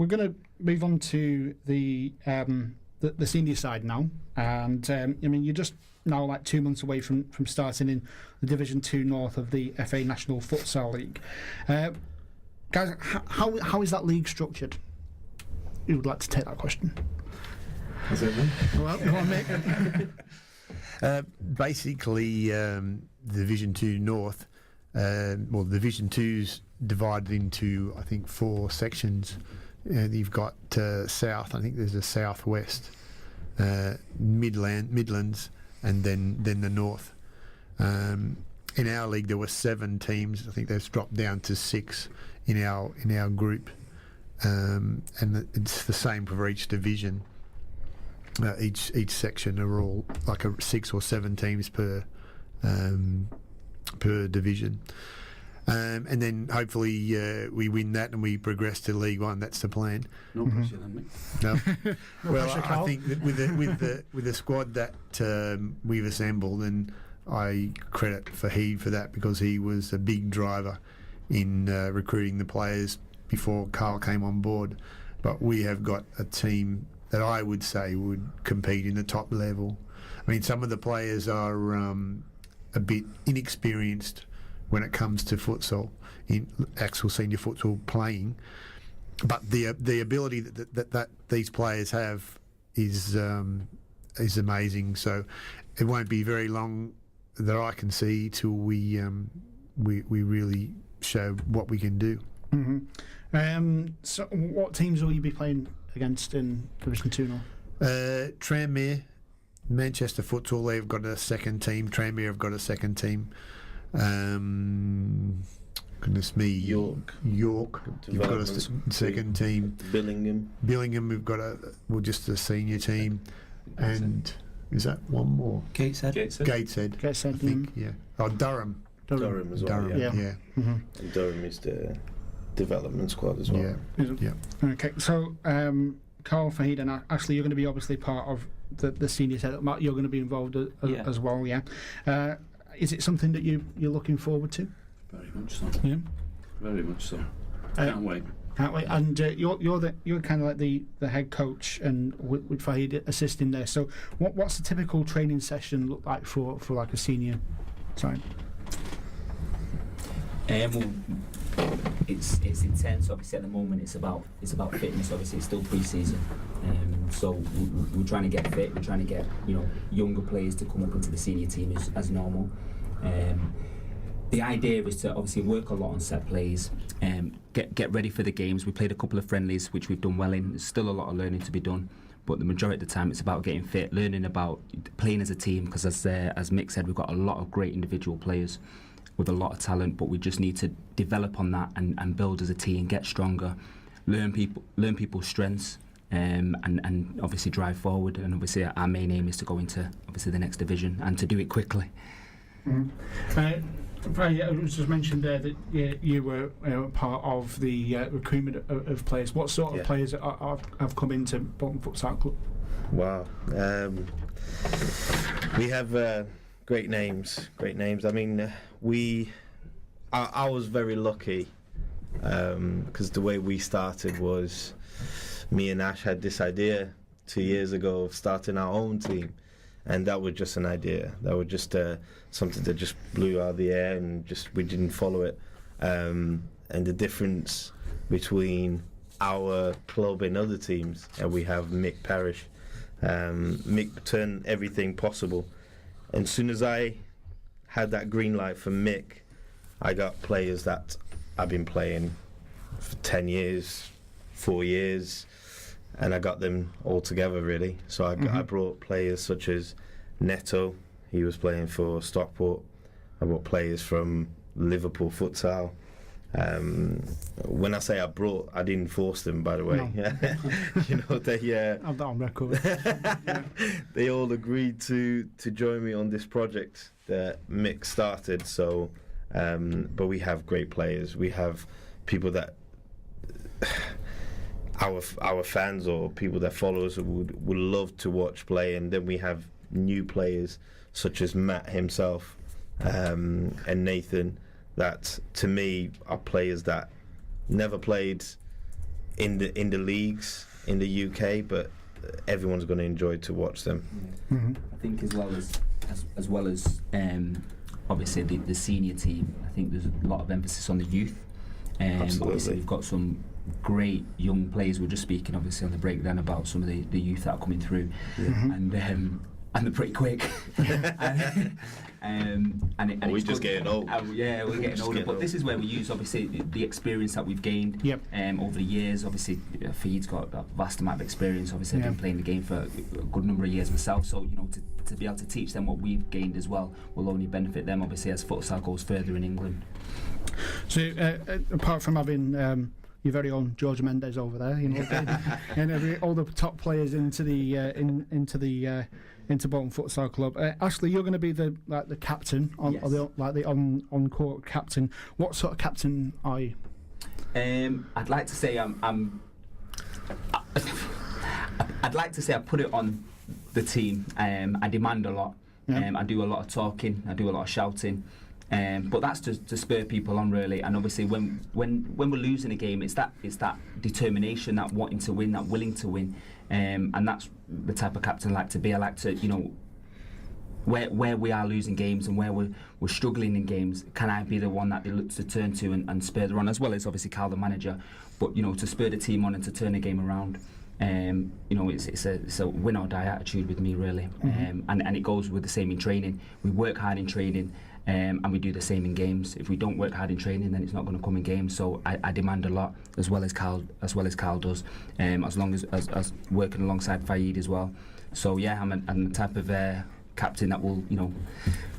we're going to move on to the senior side now, and you're just now like 2 months away from starting in the Division 2 North of the FA National Futsal League. Guys, how is that league structured? Who would like to take that question? Is it me? Well, go on, mate. Basically, Division 2 North, Division 2's divided into, I think, 4 sections. You've got South, I think there's a Southwest, Midlands, and then the North. In our league, there were 7 teams. I think they've dropped down to 6 in our group, and it's the same for each division. Each section are all like 6 or 7 teams per division, and then hopefully we win that and we progress to League One. That's the plan. No pressure then, mate. No. Well, pressure, I Carl. think that with the squad that we've assembled, and I credit Fahid for that, because he was a big driver in recruiting the players before Carl came on board. But we have got a team that I would say would compete in the top level. I mean, some of the players are a bit inexperienced when it comes to futsal, in actual senior futsal playing, but the ability that these players have is amazing. So it won't be very long that I can see till we really show what we can do. Mm-hmm. So what teams will you be playing against in Division 2 North? Tranmere, Manchester Futsal, they've got a second team. Tranmere have got a second team. Goodness me, York. You've got a second team. Billingham, we've got just a senior team. And is that one more? Gateshead. Gateshead, I think. Yeah. Oh, Durham as well. Durham, yeah. Mm-hmm. And Durham is the development squad as well. Yeah. Okay, so Carl, Fahid and Ashley, you're going to be obviously part of the senior setup. Matt, you're going to be involved as well, yeah. Is it something that you're looking forward to? Very much so. Yeah. Very much so. Can't wait. Can't wait. And you're kind of like the head coach, and with Fahid assisting there. So what's the typical training session look like for like a senior side? It's intense. Obviously, at the moment, it's about fitness. Obviously, it's still pre-season, so we're trying to get fit. We're trying to get younger players to come up into the senior team as normal. The idea is to obviously work a lot on set plays, get ready for the games. We played a couple of friendlies, which we've done well in. There's still a lot of learning to be done, but the majority of the time it's about getting fit, learning about playing as a team, because as Mick said, we've got a lot of great individual players with a lot of talent, but we just need to develop on that and build as a team, get stronger, learn people's strengths, and obviously drive forward. And obviously our main aim is to go into obviously the next division and to do it quickly. It was just mentioned there that you were part of the recruitment of players. What sort of players have come into Bolton Futsal Club? Wow. We have great names. I mean, I was very lucky because the way we started was me and Ash had this idea 2 years ago of starting our own team. And that was just an idea. That was just something that just blew out of the air, and we didn't follow it. And the difference between our club and other teams, and we have Mick Parrish. Mick turned everything possible. And as soon as I had that green light from Mick, I got players that I've been playing for 10 years, 4 years, and I got them all together, really. So I brought players such as Neto, he was playing for Stockport. I brought players from Liverpool Futsal. When I say I didn't force them, by the way. No. They I've that on record. They all agreed to join me on this project that Mick started. So, but we have great players. We have people that our fans or people that follow us would love to watch play, and then we have new players such as Matt himself and Nathan, that to me are players that never played in the leagues in the UK, but everyone's going to enjoy to watch them. Mhm. I think as well as obviously the senior team, I think there's a lot of emphasis on the youth. Absolutely. Obviously we've got some great young players. We were just speaking obviously on the breakdown about some of the youth that are coming through, and they're pretty quick. We're it's just good. getting old. Yeah, we're getting older. getting But old. this is where we use obviously the experience that we've gained Yep. over the years. Obviously, Feed's got a vast amount of experience. Obviously, I've been playing the game for a good number of years myself. So to be able to teach them what we've gained as well will only benefit them. Obviously, as futsal goes further in England. So apart from having your very own George Mendes over there, and all the top players into Bolton Futsal Club. Ashley, you're going to be the captain on Yes. or the on court captain. What sort of captain are you? I'd like to say I'd like to say I put it on the team. I demand a lot. Yeah. I do a lot of talking. I do a lot of shouting. But that's to spur people on really. And obviously when we're losing a game, it's that determination, that wanting to win, that willing to win. And that's the type of captain I like to be. I like to, where we are losing games and where we're struggling in games, can I be the one that they look to turn to and spur them on, as well as obviously Carl the manager, but to spur the team on and to turn the game around. It's a win or die attitude with me really. And it goes with the same in training. We work hard in training. And we do the same in games. If we don't work hard in training, then it's not going to come in games. So I demand a lot, as well as Carl does. As long as working alongside Faid as well. So yeah, I'm the type of captain that will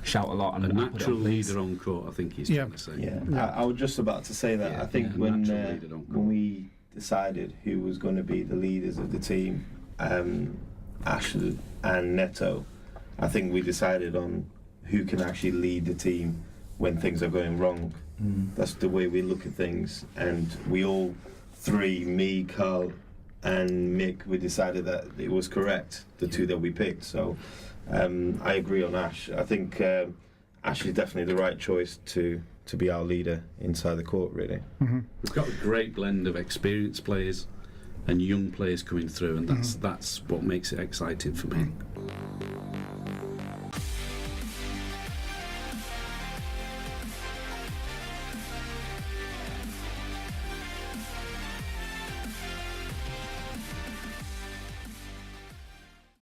shout a lot and A put it natural on place. leader on court, I think he's Yeah. trying to say. Yeah, I was just about to say that. Yeah, I think yeah, when natural leader, don't when we decided who was going to be the leaders of the team, Ashley and Neto, I think we decided on who can actually lead the team when things are going wrong. That's the way we look at things, and we all three, me, Carl and Mick, we decided that it was correct, the two that we picked. So I agree on Ash. I think Ash is definitely the right choice to be our leader inside the court really. We've got a great blend of experienced players and young players coming through, and that's what makes it exciting for me.